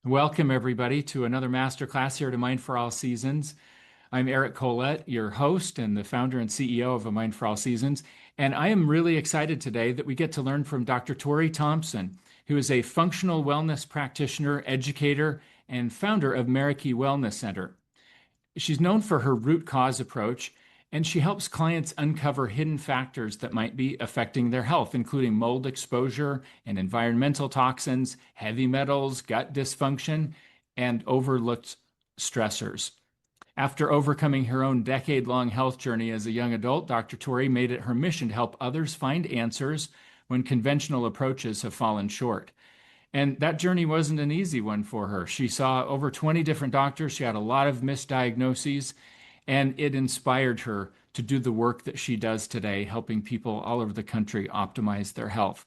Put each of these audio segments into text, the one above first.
Welcome, everybody, to another masterclass here to Mind for All Seasons. I'm Eric Collett, your host and the founder and CEO of A Mind for All Seasons. And I am really excited today that we get to learn from Dr. Torrie Thompson, who is a functional wellness practitioner, educator, and founder of Meraki Wellness Center. She's known for her root cause approach, and she helps clients uncover hidden factors that might be affecting their health, including mold exposure and environmental toxins, heavy metals, gut dysfunction, and overlooked stressors. After overcoming her own decade-long health journey as a young adult, Dr. Torrie made it her mission to help others find answers when conventional approaches have fallen short. And that journey wasn't an easy one for her. She saw over 20 different doctors. She had a lot of misdiagnoses, and it inspired her to do the work that she does today, helping people all over the country optimize their health.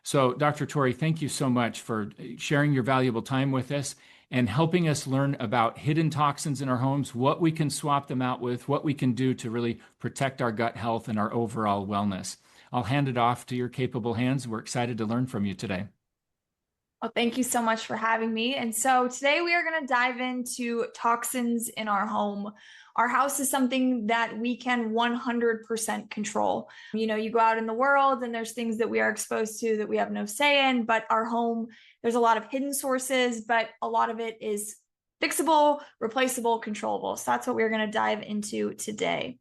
So, Dr. Torrie, thank you so much for sharing your valuable time with us and helping us learn about hidden toxins in our homes, what we can swap them out with, what we can do to really protect our gut health and our overall wellness. I'll hand it off to your capable hands. We're excited to learn from you today. Well, thank you so much for having me. And so today we are going to dive into toxins in our home. Our house is something that we can 100% control. You go out in the world and there's things that we are exposed to that we have no say in, but our home, there's a lot of hidden sources, but a lot of it is fixable, replaceable, controllable. So that's what we're going to dive into today.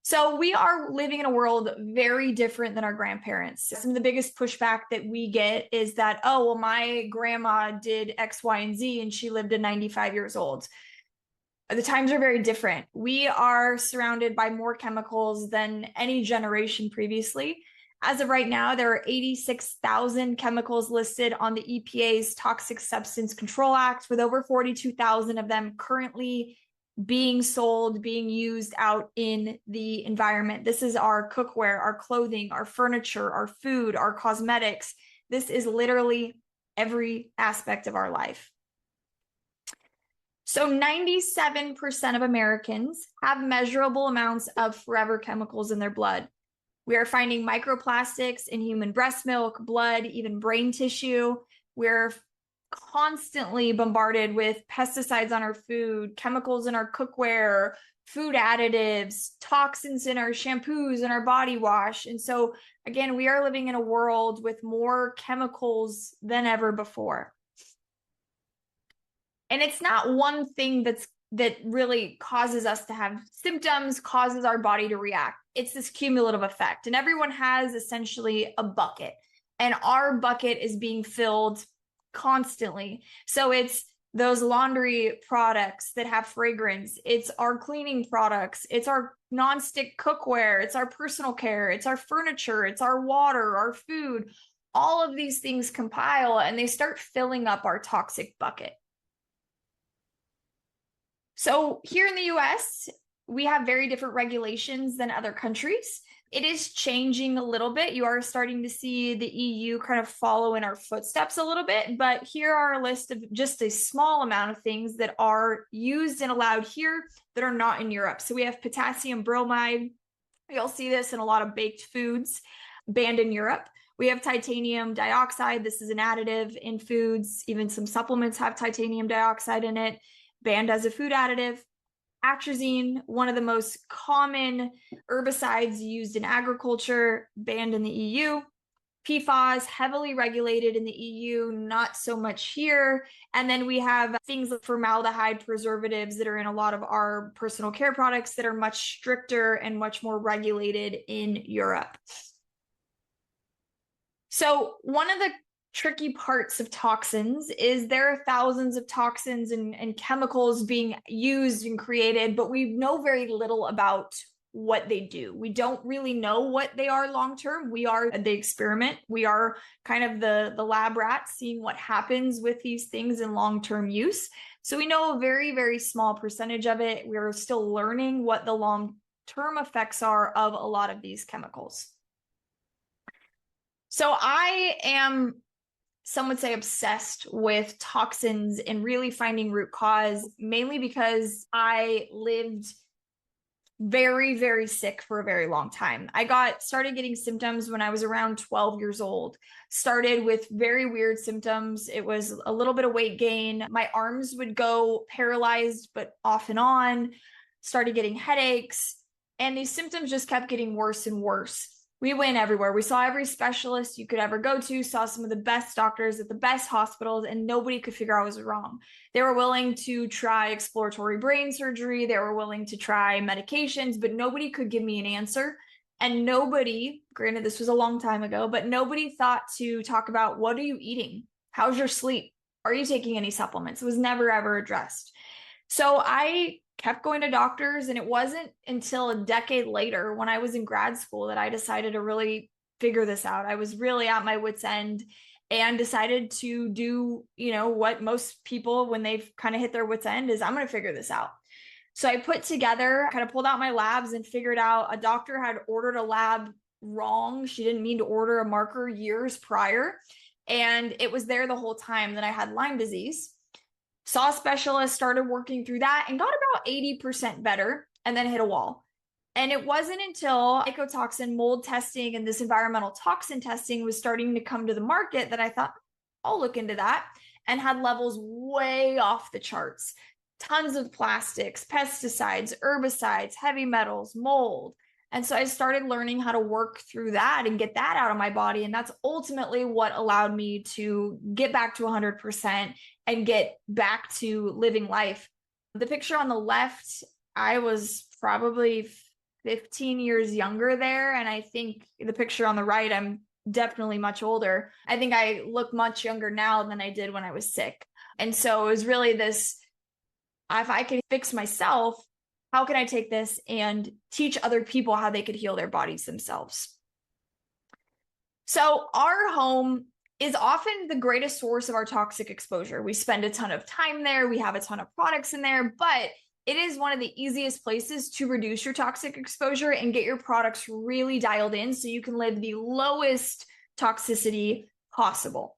So we are living in a world very different than our grandparents. Some of the biggest pushback that we get is that, oh, well, my grandma did X, Y, and Z, and she lived to 95 years old. The times are very different. We are surrounded by more chemicals than any generation previously. As of right now, there are 86,000 chemicals listed on the EPA's Toxic Substance Control Act, with over 42,000 of them currently being sold, being used out in the environment. This is our cookware, our clothing, our furniture, our food, our cosmetics. This is literally every aspect of our life. So 97% of Americans have measurable amounts of forever chemicals in their blood. We are finding microplastics in human breast milk, blood, even brain tissue. We're constantly bombarded with pesticides on our food, chemicals in our cookware, food additives, toxins in our shampoos and our body wash. And so, again, we are living in a world with more chemicals than ever before. And it's not one thing that really causes us to have symptoms, causes our body to react. It's this cumulative effect. And everyone has essentially a bucket, and our bucket is being filled constantly. So it's those laundry products that have fragrance. It's our cleaning products. It's our nonstick cookware. It's our personal care. It's our furniture. It's our water, our food. All of these things compile and they start filling up our toxic bucket. So here in the US, we have very different regulations than other countries. It is changing a little bit. You are starting to see the EU kind of follow in our footsteps a little bit, but here are a list of just a small amount of things that are used and allowed here that are not in Europe. So we have potassium bromide. You'll see this in a lot of baked foods, banned in Europe. We have titanium dioxide. This is an additive in foods. Even some supplements have titanium dioxide in it, banned as a food additive. Atrazine, one of the most common herbicides used in agriculture, banned in the EU. PFAS, heavily regulated in the EU, not so much here. And then we have things like formaldehyde preservatives that are in a lot of our personal care products that are much stricter and much more regulated in Europe. So one of the tricky parts of toxins is there are thousands of toxins and chemicals being used and created, but we know very little about what they do. We don't really know what they are long-term. We are the experiment. We are kind of the lab rats seeing what happens with these things in long-term use. So we know a very, very small percentage of it. We're still learning what the long-term effects are of a lot of these chemicals. So I am, some would say, obsessed with toxins and really finding root cause, mainly because I lived very, very sick for a very long time. Started getting symptoms when I was around 12 years old. Started with very weird symptoms. It was a little bit of weight gain. My arms would go paralyzed, but off and on. Started getting headaches, and these symptoms just kept getting worse and worse. We went everywhere. We saw every specialist you could ever go to, saw some of the best doctors at the best hospitals, and nobody could figure out what was wrong. They were willing to try exploratory brain surgery. They were willing to try medications, but nobody could give me an answer. And nobody, granted, this was a long time ago, but nobody thought to talk about, what are you eating? How's your sleep? Are you taking any supplements? It was never, ever addressed. So I kept going to doctors, and it wasn't until a decade later when I was in grad school that I decided to really figure this out. I was really at my wit's end and decided to do, what most people, when they've kind of hit their wit's end, is I'm going to figure this out. So I put together, kind of pulled out my labs and figured out a doctor had ordered a lab wrong. She didn't mean to order a marker years prior. And it was there the whole time that I had Lyme disease. Saw a specialist, started working through that, and got about 80% better, and then hit a wall. And it wasn't until mycotoxin mold testing and this environmental toxin testing was starting to come to the market that I thought, I'll look into that, and had levels way off the charts. Tons of plastics, pesticides, herbicides, heavy metals, mold. And so I started learning how to work through that and get that out of my body. And that's ultimately what allowed me to get back to 100% and get back to living life. The picture on the left, I was probably 15 years younger there. And I think the picture on the right, I'm definitely much older. I think I look much younger now than I did when I was sick. And so it was really this, if I could fix myself, how can I take this and teach other people how they could heal their bodies themselves? So our home is often the greatest source of our toxic exposure. We spend a ton of time there. We have a ton of products in there, but it is one of the easiest places to reduce your toxic exposure and get your products really dialed in so you can live the lowest toxicity possible.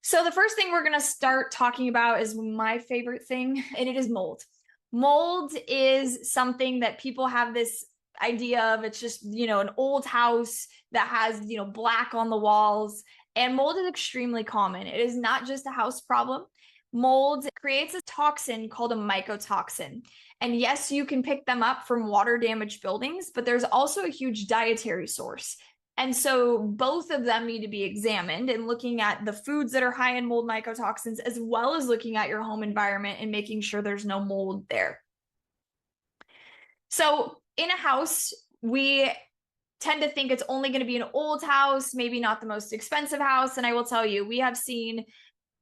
So the first thing we're going to start talking about is my favorite thing, and it is mold. Mold is something that people have this idea of. It's just, an old house that has, black on the walls, and mold is extremely common. It is not just a house problem. Mold creates a toxin called a mycotoxin. And yes, you can pick them up from water damaged buildings, but there's also a huge dietary source. And so both of them need to be examined, and looking at the foods that are high in mold mycotoxins, as well as looking at your home environment and making sure there's no mold there. So in a house, we tend to think it's only going to be an old house, maybe not the most expensive house. And I will tell you, we have seen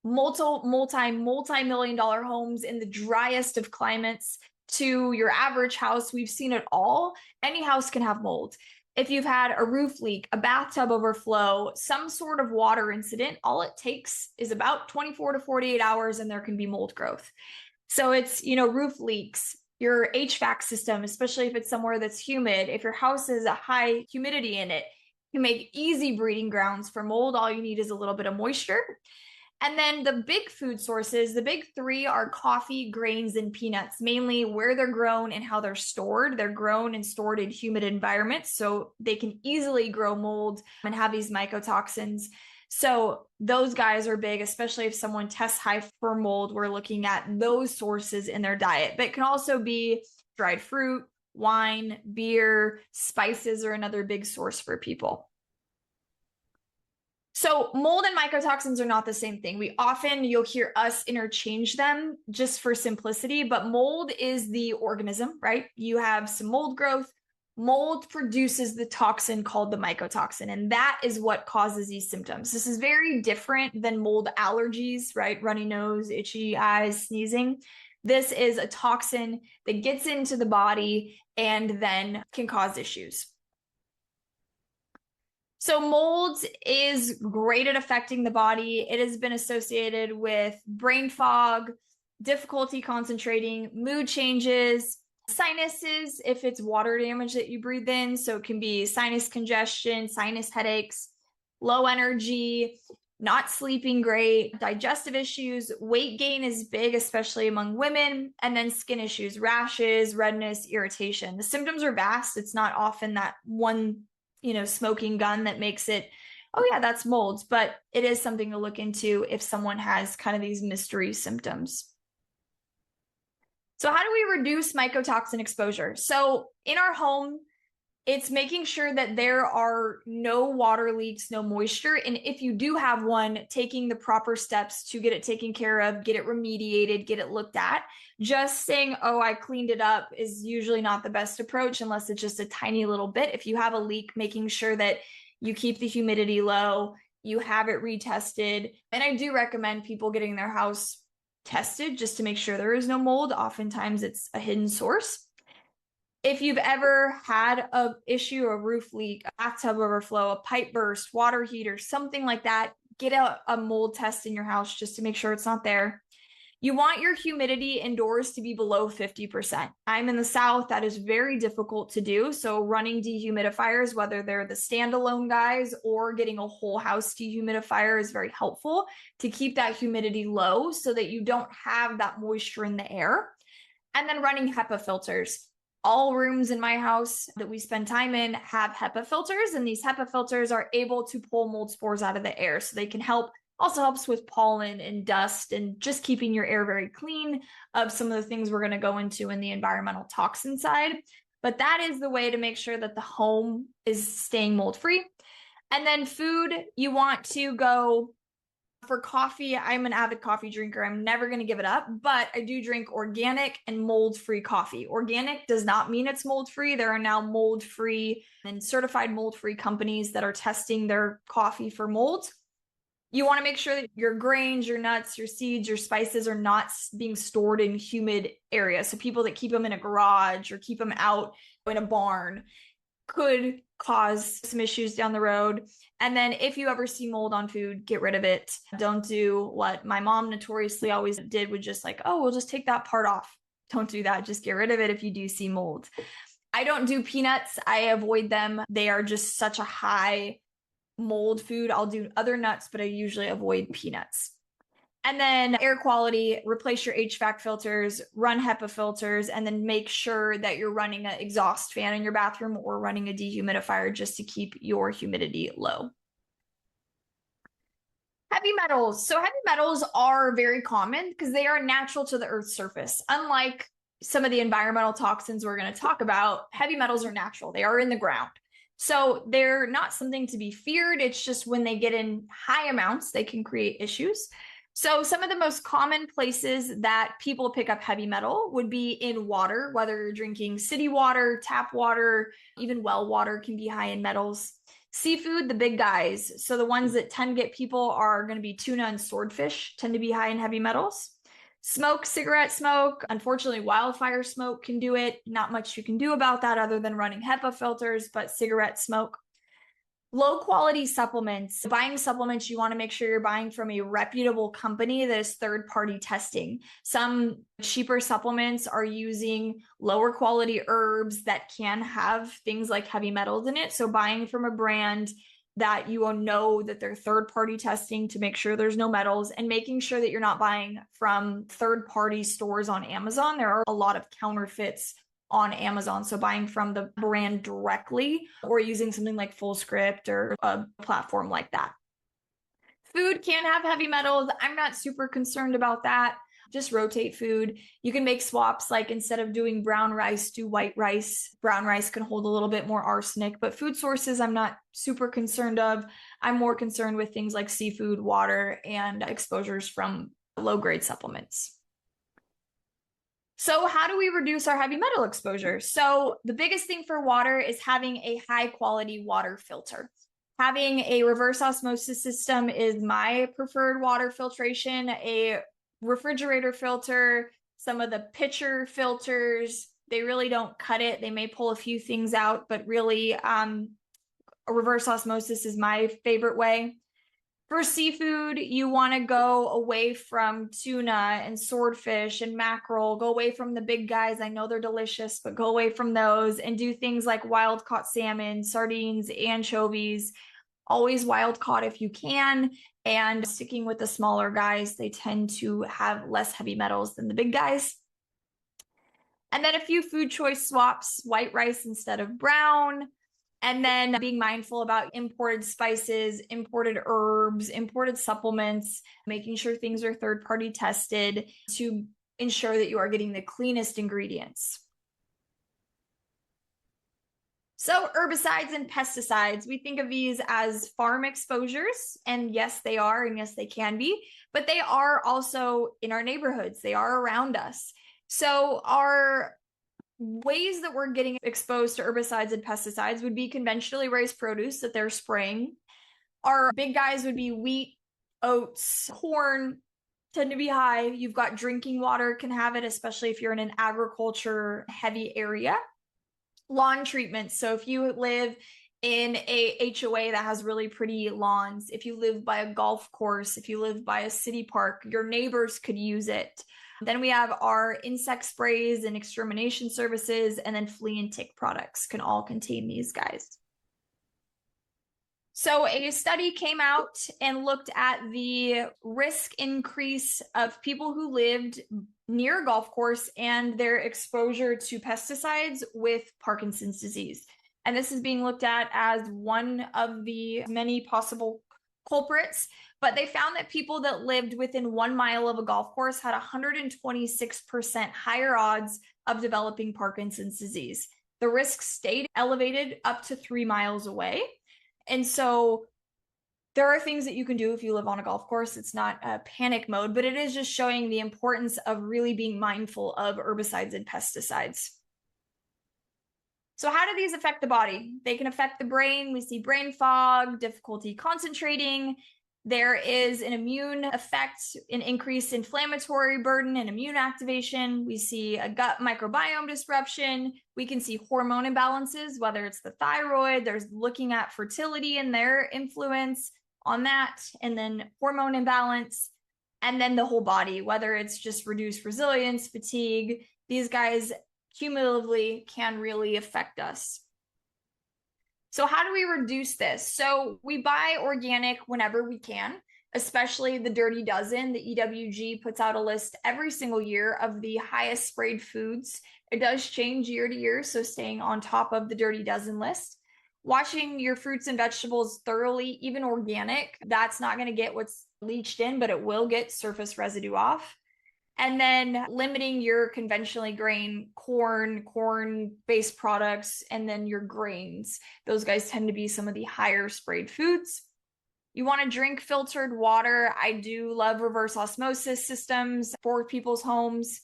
multi-million dollar homes in the driest of climates to your average house. We've seen it all. Any house can have mold. If you've had a roof leak, a bathtub overflow, some sort of water incident, all it takes is about 24 to 48 hours and there can be mold growth. So it's, roof leaks, your HVAC system, especially if it's somewhere that's humid. If your house has a high humidity in it, you make easy breeding grounds for mold. All you need is a little bit of moisture. And then the big food sources, the big three are coffee, grains, and peanuts, mainly where they're grown and how they're stored. They're grown and stored in humid environments, so they can easily grow mold and have these mycotoxins. So those guys are big, especially if someone tests high for mold. We're looking at those sources in their diet, but it can also be dried fruit, wine, beer, spices are another big source for people. So mold and mycotoxins are not the same thing. You'll hear us interchange them just for simplicity, but mold is the organism, right? You have some mold growth. Mold produces the toxin called the mycotoxin, and that is what causes these symptoms. This is very different than mold allergies, right? Runny nose, itchy eyes, sneezing. This is a toxin that gets into the body and then can cause issues. So mold is great at affecting the body. It has been associated with brain fog, difficulty concentrating, mood changes, sinuses, if it's water damage that you breathe in. So it can be sinus congestion, sinus headaches, low energy, not sleeping great, digestive issues, weight gain is big, especially among women, and then skin issues, rashes, redness, irritation. The symptoms are vast. It's not often that one, smoking gun that makes it, oh yeah, that's molds, but it is something to look into if someone has kind of these mystery symptoms. So how do we reduce mycotoxin exposure? So in our home, it's making sure that there are no water leaks, no moisture. And if you do have one, taking the proper steps to get it taken care of, get it remediated, get it looked at. Just saying, oh, I cleaned it up is usually not the best approach unless it's just a tiny little bit. If you have a leak, making sure that you keep the humidity low, you have it retested. And I do recommend people getting their house tested just to make sure there is no mold. Oftentimes it's a hidden source. If you've ever had an issue, a roof leak, a bathtub overflow, a pipe burst, water heater, something like that, get a mold test in your house just to make sure it's not there. You want your humidity indoors to be below 50%. I'm in the South. That is very difficult to do. So running dehumidifiers, whether they're the standalone guys or getting a whole house dehumidifier, is very helpful to keep that humidity low so that you don't have that moisture in the air. And then running HEPA filters. All rooms in my house that we spend time in have HEPA filters, and these HEPA filters are able to pull mold spores out of the air. So they can also helps with pollen and dust and just keeping your air very clean of some of the things we're going to go into in the environmental toxin side. But that is the way to make sure that the home is staying mold free. And then food, you want to go for coffee. I'm an avid coffee drinker. I'm never going to give it up, but I do drink organic and mold-free coffee. Organic does not mean it's mold-free. There are now mold-free and certified mold-free companies that are testing their coffee for mold. You want to make sure that your grains, your nuts, your seeds, your spices are not being stored in humid areas. So people that keep them in a garage or keep them out in a barn could cause some issues down the road. And then if you ever see mold on food, get rid of it. Don't do what my mom notoriously always did, would just like, oh, we'll just take that part off. Don't do that. Just get rid of it if you do see mold. I don't do peanuts. I avoid them. They are just such a high mold food. I'll do other nuts, but I usually avoid peanuts. And then air quality, replace your HVAC filters, run HEPA filters, and then make sure that you're running an exhaust fan in your bathroom or running a dehumidifier just to keep your humidity low. Heavy metals. So heavy metals are very common because they are natural to the Earth's surface. Unlike some of the environmental toxins we're going to talk about, heavy metals are natural. They are in the ground. So they're not something to be feared. It's just when they get in high amounts, they can create issues. So some of the most common places that people pick up heavy metal would be in water, whether you're drinking city water, tap water, even well water can be high in metals. Seafood, the big guys. So the ones that tend to get people are going to be tuna and swordfish, tend to be high in heavy metals. Smoke, cigarette smoke. Unfortunately, wildfire smoke can do it. Not much you can do about that other than running HEPA filters, but cigarette smoke. Low quality supplements. Buying supplements, you want to make sure you're buying from a reputable company that is third-party testing. Some cheaper supplements are using lower quality herbs that can have things like heavy metals in it. So buying from a brand that you will know that they're third-party testing to make sure there's no metals, and making sure that you're not buying from third-party stores on Amazon. There are a lot of counterfeits on Amazon. So buying from the brand directly or using something like FullScript or a platform like that. Food can have heavy metals. I'm not super concerned about that. Just rotate food. You can make swaps, like instead of doing brown rice, do white rice. Brown rice can hold a little bit more arsenic, but food sources I'm not super concerned of. I'm more concerned with things like seafood, water, and exposures from low-grade supplements. So how do we reduce our heavy metal exposure? So the biggest thing for water is having a high quality water filter. Having a reverse osmosis system is my preferred water filtration. A refrigerator filter, some of the pitcher filters, they really don't cut it. They may pull a few things out, but really a reverse osmosis is my favorite way. For seafood, you want to go away from tuna and swordfish and mackerel. Go away from the big guys. I know they're delicious, but go away from those and do things like wild caught salmon, sardines, anchovies. Always wild caught if you can. And sticking with the smaller guys, they tend to have less heavy metals than the big guys. And then a few food choice swaps, white rice instead of brown. And then being mindful about imported spices, imported herbs, imported supplements, making sure things are third-party tested to ensure that you are getting the cleanest ingredients. So herbicides and pesticides, we think of these as farm exposures, and yes, they are, and yes, they can be, but they are also in our neighborhoods. They are around us. So our ways that we're getting exposed to herbicides and pesticides would be conventionally raised produce that they're spraying. Our big guys would be wheat, oats, corn, tend to be high. You've got drinking water can have it, especially if you're in an agriculture heavy area. Lawn treatments. So if you live in a HOA that has really pretty lawns, if you live by a golf course, if you live by a city park, your neighbors could use it. Then we have our insect sprays and extermination services, and then flea and tick products can all contain these guys. So a study came out and looked at the risk increase of people who lived near a golf course and their exposure to pesticides with Parkinson's disease. And this is being looked at as one of the many possible culprits, but they found that people that lived within 1 mile of a golf course had 126% higher odds of developing Parkinson's disease. The risk stayed elevated up to 3 miles away. And so there are things that you can do if you live on a golf course. It's not a panic mode, but it is just showing the importance of really being mindful of herbicides and pesticides. So how do these affect the body? They can affect the brain. We see brain fog, difficulty concentrating. There is an immune effect, an increased inflammatory burden and immune activation. We see a gut microbiome disruption. We can see hormone imbalances, whether it's the thyroid, there's looking at fertility and their influence on that, and then hormone imbalance, and then the whole body, whether it's just reduced resilience, fatigue. These guys cumulatively can really affect us. So how do we reduce this? So we buy organic whenever we can, especially the Dirty Dozen. The EWG puts out a list every single year of the highest sprayed foods. It does change year to year, so staying on top of the Dirty Dozen list. Washing your fruits and vegetables thoroughly, even organic, that's not going to get what's leached in, but it will get surface residue off. And then limiting your conventionally grain corn-based products, and then your grains. Those guys tend to be some of the higher sprayed foods. You want to drink filtered water. I do love reverse osmosis systems for people's homes.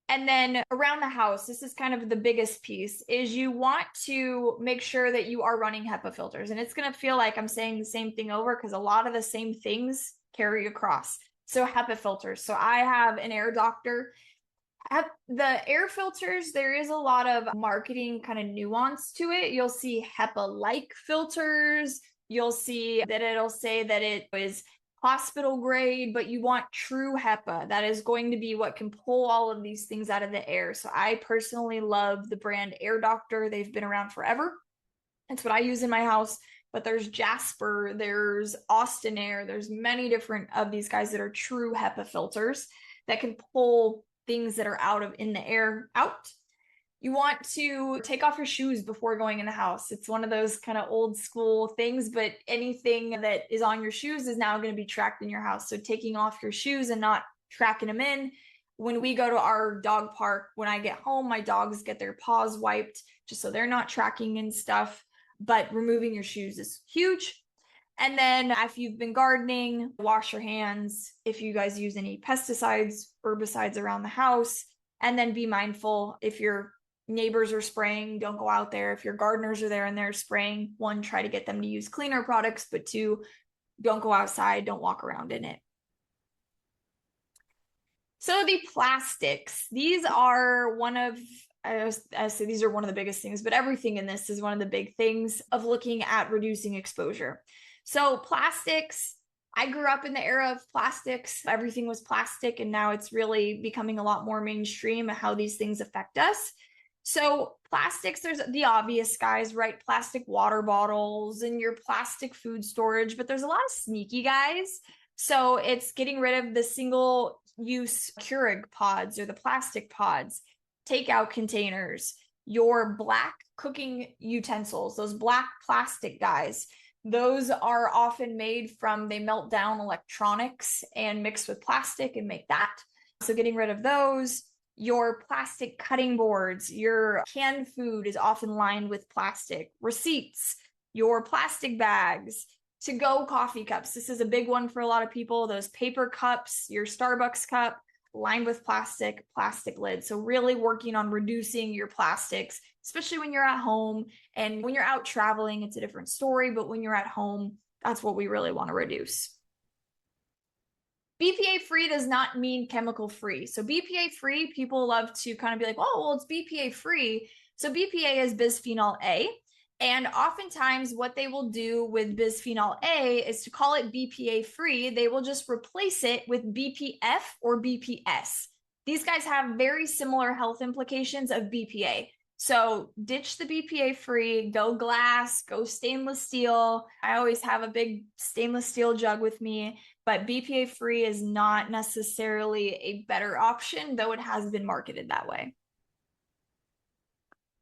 And then around the house, this is kind of the biggest piece, is you want to make sure that you are running HEPA filters. And it's going to feel like I'm saying the same thing over because a lot of the same things carry across. So HEPA filters. So I have an air doctor. The air filters, there is a lot of marketing kind of nuance to it. You'll see HEPA-like filters. You'll see that it'll say that it is hospital grade, but you want true HEPA. That is going to be what can pull all of these things out of the air. So I personally love the brand Air Doctor. They've been around forever. That's what I use in my house. But there's Jasper, there's Austin Air, there's many different of these guys that are true HEPA filters that can pull things that are in the air out. You want to take off your shoes before going in the house. It's one of those kind of old school things, but anything that is on your shoes is now going to be tracked in your house. So taking off your shoes and not tracking them in. When we go to our dog park, when I get home, my dogs get their paws wiped just so they're not tracking in stuff. But removing your shoes is huge. And then if you've been gardening, wash your hands. If you guys use any pesticides, herbicides around the house, and then be mindful if your neighbors are spraying, don't go out there. If your gardeners are there and they're spraying, one, try to get them to use cleaner products, but two, don't go outside, don't walk around in it. So the plastics, these are one of I say these are one of the biggest things, but everything in this is one of the big things of looking at reducing exposure. So plastics, I grew up in the era of plastics. Everything was plastic, and now it's really becoming a lot more mainstream how these things affect us. So plastics, there's the obvious guys, right? Plastic water bottles and your plastic food storage, but there's a lot of sneaky guys. So it's getting rid of the single use Keurig pods or the plastic pods, takeout containers, your black cooking utensils, those black plastic guys. Those are often made from, they melt down electronics and mix with plastic and make that. So getting rid of those. Your plastic cutting boards, your canned food is often lined with plastic. Receipts, your plastic bags, to-go coffee cups. This is a big one for a lot of people. Those paper cups, your Starbucks cup, lined with plastic lids. So really working on reducing your plastics, especially when you're at home. And when you're out traveling, it's a different story. But when you're at home, that's what we really want to reduce. BPA-free does not mean chemical-free. So BPA-free, people love to kind of be like, oh, well, it's BPA-free. So BPA is bisphenol A. And oftentimes what they will do with bisphenol A is to call it BPA-free. They will just replace it with BPF or BPS. These guys have very similar health implications of BPA. So ditch the BPA-free, go glass, go stainless steel. I always have a big stainless steel jug with me, but BPA-free is not necessarily a better option, though it has been marketed that way.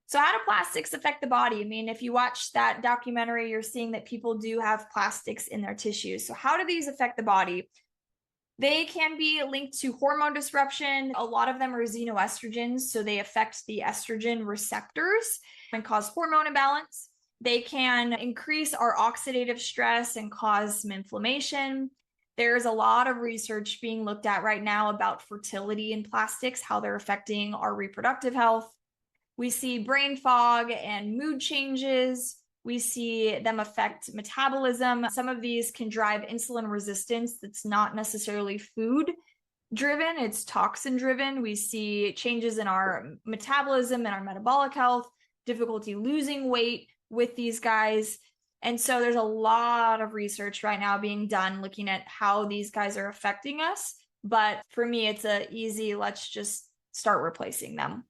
So how do plastics affect the body? I mean, if you watch that documentary, you're seeing that people do have plastics in their tissues. So how do these affect the body? They can be linked to hormone disruption. A lot of them are xenoestrogens, so they affect the estrogen receptors and cause hormone imbalance. They can increase our oxidative stress and cause some inflammation. There's a lot of research being looked at right now about fertility in plastics, how they're affecting our reproductive health. We see brain fog and mood changes. We see them affect metabolism. Some of these can drive insulin resistance that's not necessarily food driven, it's toxin driven. We see changes in our metabolism and our metabolic health, difficulty losing weight with these guys. And so there's a lot of research right now being done looking at how these guys are affecting us. But for me, it's a easy, let's just start replacing them.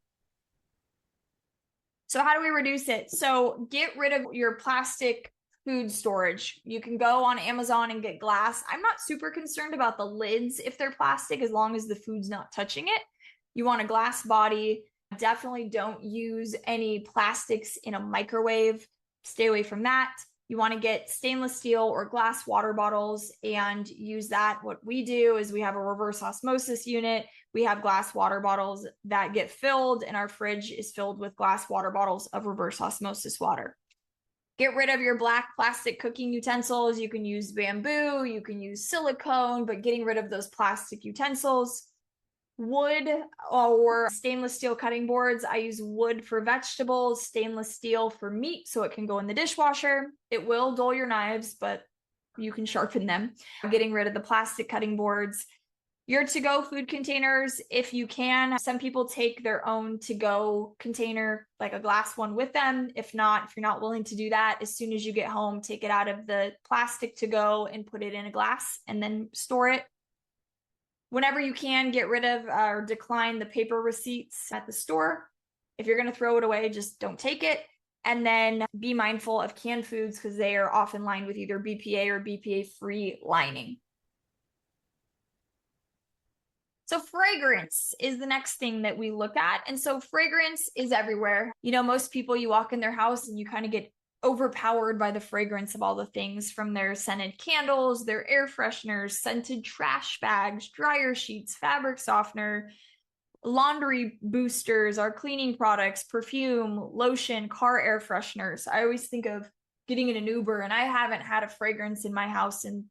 So how do we reduce it? So get rid of your plastic food storage. You can go on Amazon and get glass. I'm not super concerned about the lids if they're plastic, as long as the food's not touching it. You want a glass body. Definitely don't use any plastics in a microwave. Stay away from that. You want to get stainless steel or glass water bottles and use that. What we do is we have a reverse osmosis unit. We have glass water bottles that get filled, and our fridge is filled with glass water bottles of reverse osmosis water. Get rid of your black plastic cooking utensils. You can use bamboo, you can use silicone, but getting rid of those plastic utensils. Wood or stainless steel cutting boards. I use wood for vegetables, stainless steel for meat, so it can go in the dishwasher. It will dull your knives, but you can sharpen them. Getting rid of the plastic cutting boards. Your to-go food containers, if you can. Some people take their own to-go container, like a glass one, with them. If not, if you're not willing to do that, as soon as you get home, take it out of the plastic to-go and put it in a glass and then store it. Whenever you can, get rid of or decline the paper receipts at the store. If you're going to throw it away, just don't take it. And then be mindful of canned foods because they are often lined with either BPA or BPA-free lining. So fragrance is the next thing that we look at. And so fragrance is everywhere. You know, most people, you walk in their house and you kind of get overpowered by the fragrance of all the things, from their scented candles, their air fresheners, scented trash bags, dryer sheets, fabric softener, laundry boosters, our cleaning products, perfume, lotion, car air fresheners. I always think of getting in an Uber, and I haven't had a fragrance in my house in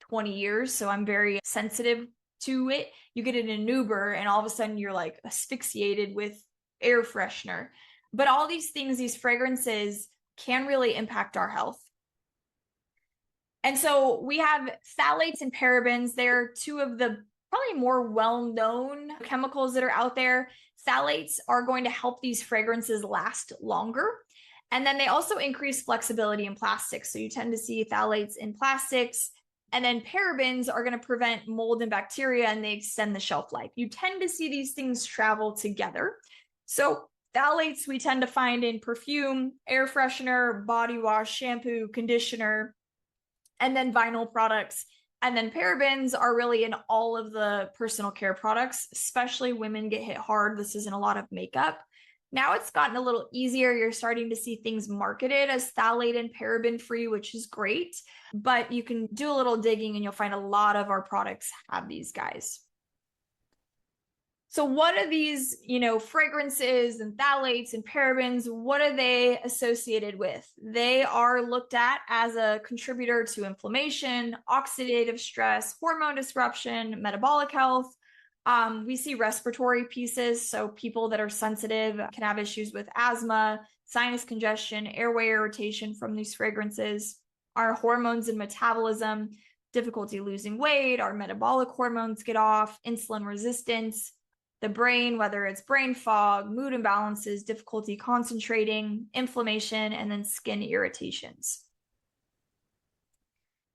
20 years, so I'm very sensitive to it. You get in an Uber and all of a sudden you're like asphyxiated with air freshener. But all these things, these fragrances, can really impact our health. And so we have phthalates and parabens. They're two of the probably more well-known chemicals that are out there. Phthalates are going to help these fragrances last longer. And then they also increase flexibility in plastics. So you tend to see phthalates in plastics. And then parabens are going to prevent mold and bacteria, and they extend the shelf life. You tend to see these things travel together. So Phthalates we tend to find in perfume, air freshener, body wash, shampoo, conditioner, and then vinyl products. And then parabens are really in all of the personal care products, especially women get hit hard. This is in a lot of makeup. Now it's gotten a little easier. You're starting to see things marketed as phthalate and paraben free, which is great. But you can do a little digging and you'll find a lot of our products have these guys. So what are these, fragrances and phthalates and parabens, what are they associated with? They are looked at as a contributor to inflammation, oxidative stress, hormone disruption, metabolic health. We see respiratory pieces. So people that are sensitive can have issues with asthma, sinus congestion, airway irritation from these fragrances. Our hormones and metabolism, difficulty losing weight, our metabolic hormones get off, insulin resistance, the brain, whether it's brain fog, mood imbalances, difficulty concentrating, inflammation, and then skin irritations.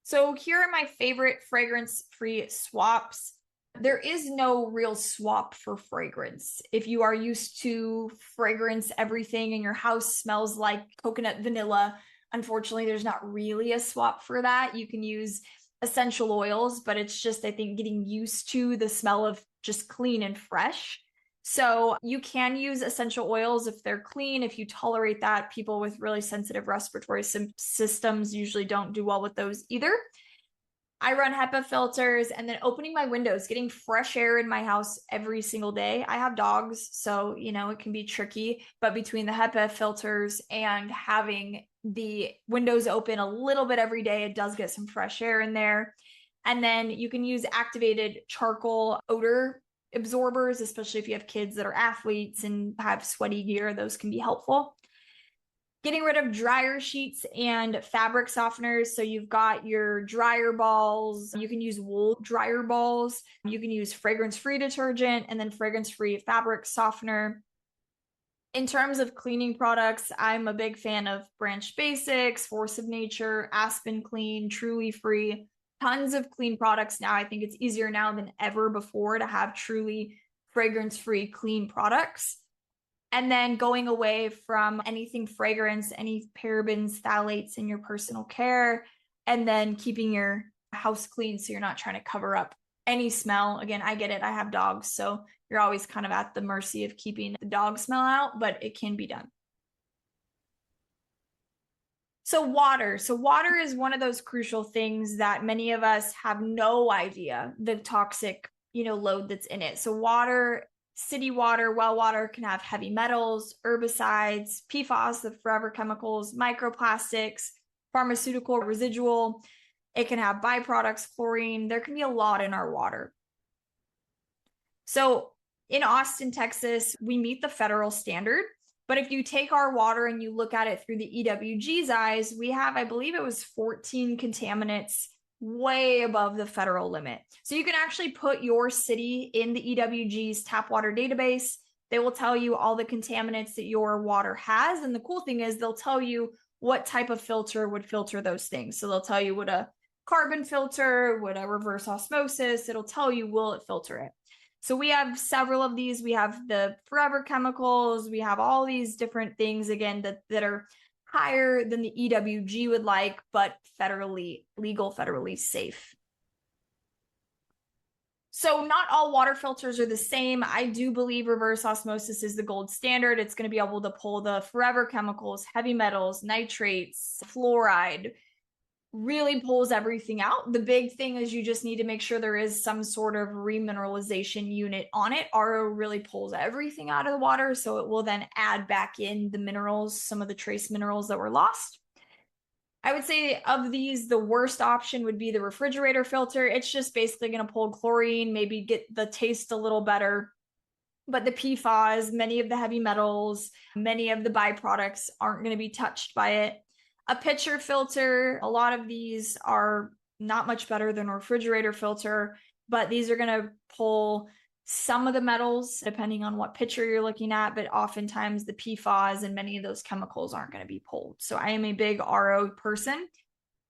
So here are my favorite fragrance-free swaps. There is no real swap for fragrance. If you are used to fragrance everything and your house smells like coconut vanilla, unfortunately, there's not really a swap for that. You can use essential oils, but it's just, I think, getting used to the smell of just clean and fresh. So you can use essential oils if they're clean, if you tolerate that. People with really sensitive respiratory systems usually don't do well with those either. I run HEPA filters, and then opening my windows, getting fresh air in my house every single day. I have dogs, so, it can be tricky, but between the HEPA filters and having the windows open a little bit every day, it does get some fresh air in there. And then you can use activated charcoal odor absorbers, especially if you have kids that are athletes and have sweaty gear. Those can be helpful. Getting rid of dryer sheets and fabric softeners. So you've got your dryer balls. You can use wool dryer balls. You can use fragrance-free detergent and then fragrance-free fabric softener. In terms of cleaning products, I'm a big fan of Branch Basics, Force of Nature, Aspen Clean, Truly Free. Tons of clean products now. I think it's easier now than ever before to have truly fragrance-free clean products. And then going away from anything fragrance, any parabens, phthalates in your personal care, and then keeping your house clean so you're not trying to cover up any smell. Again, I get it. I have dogs, so you're always kind of at the mercy of keeping the dog smell out, but it can be done. So water. So water is one of those crucial things that many of us have no idea the toxic, load that's in it. So water, city water, well water can have heavy metals, herbicides, PFAS, the forever chemicals, microplastics, pharmaceutical residual. It can have byproducts, chlorine. There can be a lot in our water. So in Austin, Texas, we meet the federal standard. But if you take our water and you look at it through the EWG's eyes, we have, I believe it was 14 contaminants way above the federal limit. So you can actually put your city in the EWG's tap water database. They will tell you all the contaminants that your water has. And the cool thing is they'll tell you what type of filter would filter those things. So they'll tell you what a carbon filter, what a reverse osmosis, it'll tell you, will it filter it? So we have several of these. We have the forever chemicals. We have all these different things, again, that are higher than the EWG would like, but federally legal, federally safe. So not all water filters are the same. I do believe reverse osmosis is the gold standard. It's going to be able to pull the forever chemicals, heavy metals, nitrates, fluoride, really pulls everything out. The big thing is you just need to make sure there is some sort of remineralization unit on it. RO really pulls everything out of the water, so it will then add back in the minerals, some of the trace minerals that were lost. I would say of these, the worst option would be the refrigerator filter. It's just basically going to pull chlorine, maybe get the taste a little better. But the PFAS, many of the heavy metals, many of the byproducts aren't going to be touched by it. A pitcher filter, a lot of these are not much better than a refrigerator filter, but these are going to pull some of the metals depending on what pitcher you're looking at, but oftentimes the PFAS and many of those chemicals aren't going to be pulled. So I am a big RO person.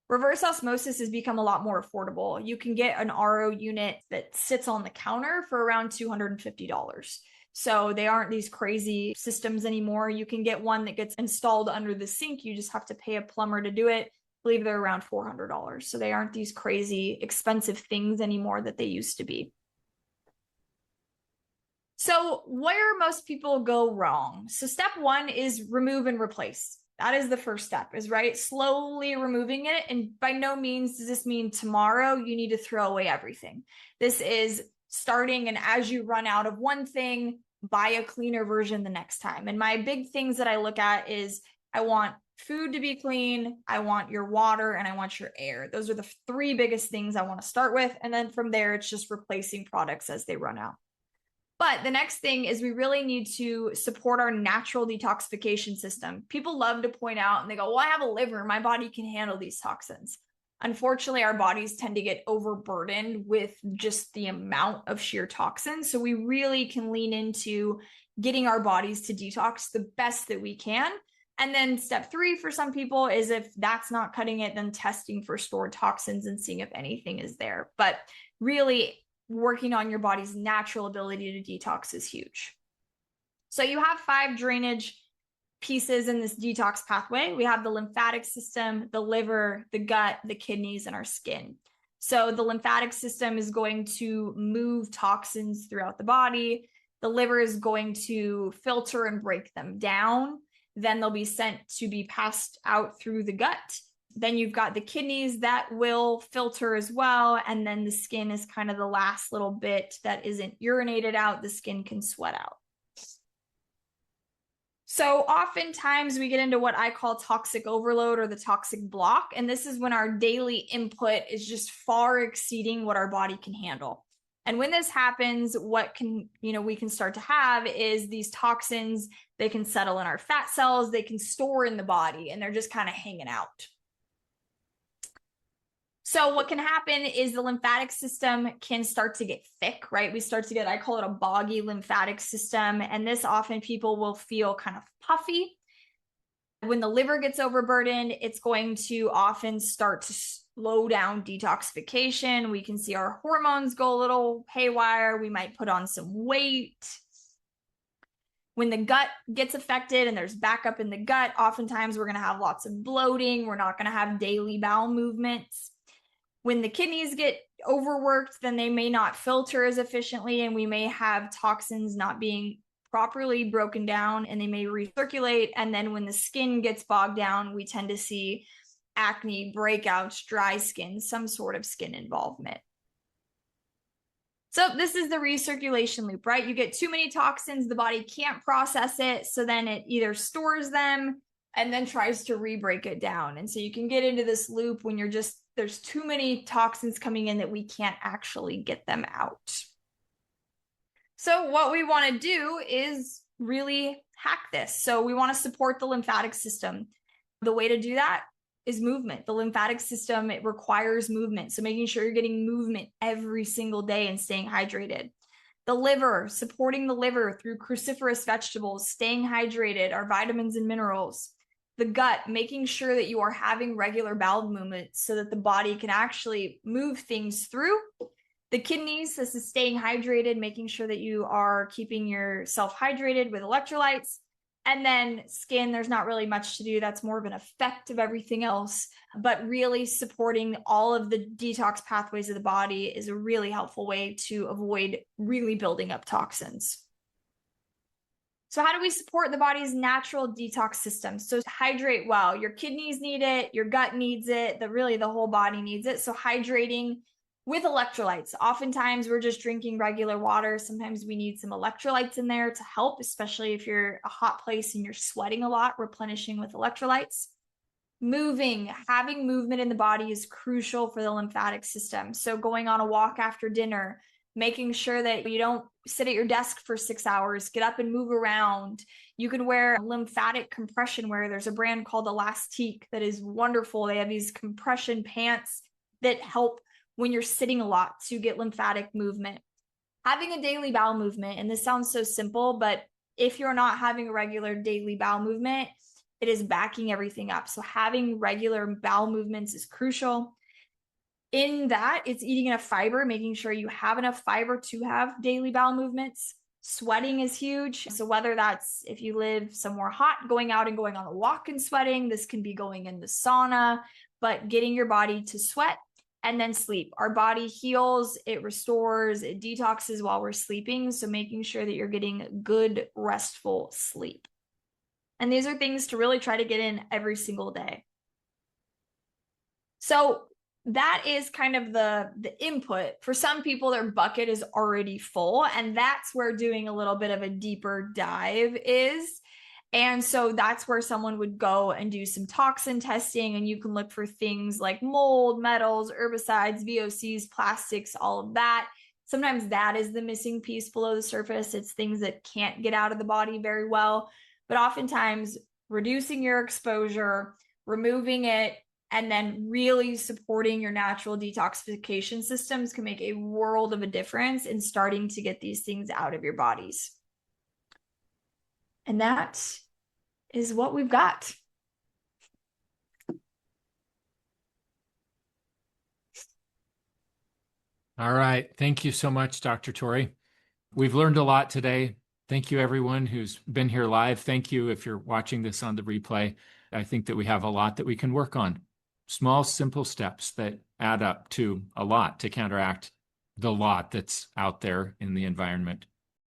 Reverse osmosis has become a lot more affordable. You can get an RO unit that sits on the counter for around $250. So they aren't these crazy systems anymore. You can get one that gets installed under the sink. You just have to pay a plumber to do it. I believe they're around $400. So they aren't these crazy expensive things anymore that they used to be. So where most people go wrong. So step one is remove and replace. That is the first step, is right? Slowly removing it. And by no means does this mean tomorrow you need to throw away everything. This is starting, and as you run out of one thing, buy a cleaner version the next time. And my big things that I look at is I want food to be clean, I want your water, and I want your air. Those are the three biggest things I want to start with. And then from there, it's just replacing products as they run out. But the next thing is we really need to support our natural detoxification system. People love to point out and they go, well, I have a liver, my body can handle these toxins. Unfortunately, our bodies tend to get overburdened with just the amount of sheer toxins. So we really can lean into getting our bodies to detox the best that we can. And then step three for some people is, if that's not cutting it, then testing for stored toxins and seeing if anything is there. But really, working on your body's natural ability to detox is huge. So you have 5 drainage pieces in this detox pathway. We have the lymphatic system, the liver, the gut, the kidneys, and our skin. So the lymphatic system is going to move toxins throughout the body. The liver is going to filter and break them down. Then they'll be sent to be passed out through the gut. Then you've got the kidneys that will filter as well. And then the skin is kind of the last little bit that isn't urinated out. The skin can sweat out. So oftentimes we get into what I call toxic overload or the toxic block. And this is when our daily input is just far exceeding what our body can handle. And when this happens, what we can start to have is these toxins. They can settle in our fat cells, they can store in the body, and they're just kind of hanging out. So what can happen is the lymphatic system can start to get thick, right? We start to get, I call it a boggy lymphatic system. And this often people will feel kind of puffy. When the liver gets overburdened, it's going to often start to slow down detoxification. We can see our hormones go a little haywire. We might put on some weight. When the gut gets affected and there's backup in the gut, oftentimes we're going to have lots of bloating. We're not going to have daily bowel movements. When the kidneys get overworked, then they may not filter as efficiently, and we may have toxins not being properly broken down, and they may recirculate. And then when the skin gets bogged down, we tend to see acne, breakouts, dry skin, some sort of skin involvement. So this is the recirculation loop, right? You get too many toxins, the body can't process it, so then it either stores them and then tries to re-break it down. And so you can get into this loop when there's too many toxins coming in that we can't actually get them out. So what we want to do is really hack this. So we want to support the lymphatic system. The way to do that is movement. The lymphatic system, it requires movement. So making sure you're getting movement every single day and staying hydrated. The liver, supporting the liver through cruciferous vegetables, staying hydrated, our vitamins and minerals. The gut, making sure that you are having regular bowel movements so that the body can actually move things through. The kidneys, this is staying hydrated, making sure that you are keeping yourself hydrated with electrolytes. And then skin, there's not really much to do. That's more of an effect of everything else. But really supporting all of the detox pathways of the body is a really helpful way to avoid really building up toxins. So how do we support the body's natural detox system? So hydrate well. Your kidneys need it, your gut needs it, the whole body needs it. So hydrating with electrolytes. Oftentimes we're just drinking regular water. Sometimes we need some electrolytes in there to help, especially if you're a hot place and you're sweating a lot, replenishing with electrolytes. Moving, having movement in the body is crucial for the lymphatic system. So going on a walk after dinner, making sure that you don't sit at your desk for 6 hours, get up and move around. You can wear lymphatic compression wear. There's a brand called Elastique that is wonderful. They have these compression pants that help when you're sitting a lot to get lymphatic movement. Having a daily bowel movement, and this sounds so simple, but if you're not having a regular daily bowel movement, it is backing everything up. So having regular bowel movements is crucial. In that, it's eating enough fiber, making sure you have enough fiber to have daily bowel movements. Sweating is huge. So whether that's if you live somewhere hot, going out and going on a walk and sweating, this can be going in the sauna, but getting your body to sweat and then sleep. Our body heals, it restores, it detoxes while we're sleeping. So making sure that you're getting good, restful sleep. And these are things to really try to get in every single day. So that is kind of the input. For some people, their bucket is already full, and that's where doing a little bit of a deeper dive is. And so that's where someone would go and do some toxin testing, and you can look for things like mold, metals, herbicides, VOCs, plastics, all of that. Sometimes that is the missing piece below the surface. It's things that can't get out of the body very well. But oftentimes, reducing your exposure, removing it, and then really supporting your natural detoxification systems can make a world of a difference in starting to get these things out of your bodies. And that is what we've got. All right. Thank you so much, Dr. Torrie. We've learned a lot today. Thank you, everyone who's been here live. Thank you if you're watching this on the replay. I think that we have a lot that we can work on. Small, simple steps that add up to a lot to counteract the lot that's out there in the environment.